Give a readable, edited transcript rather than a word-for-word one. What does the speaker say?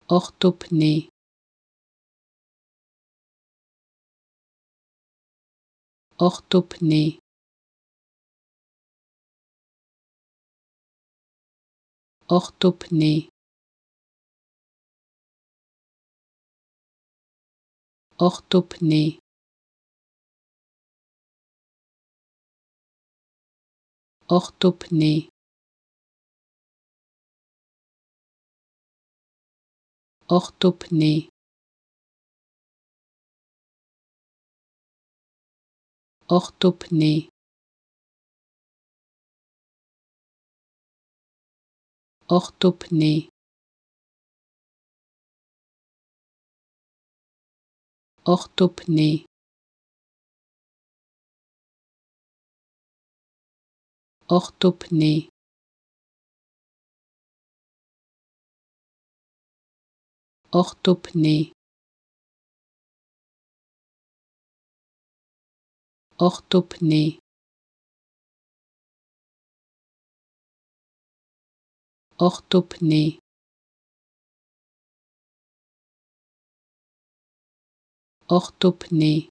orthopnée, orthopnée, orthopnée, orthopnée, orthopnée, orthopnée, orthopnée, orthopnée, orthopnée, orthopnée, orthopnée, orthopnée, orthopnée, orthopnée, orthopnée.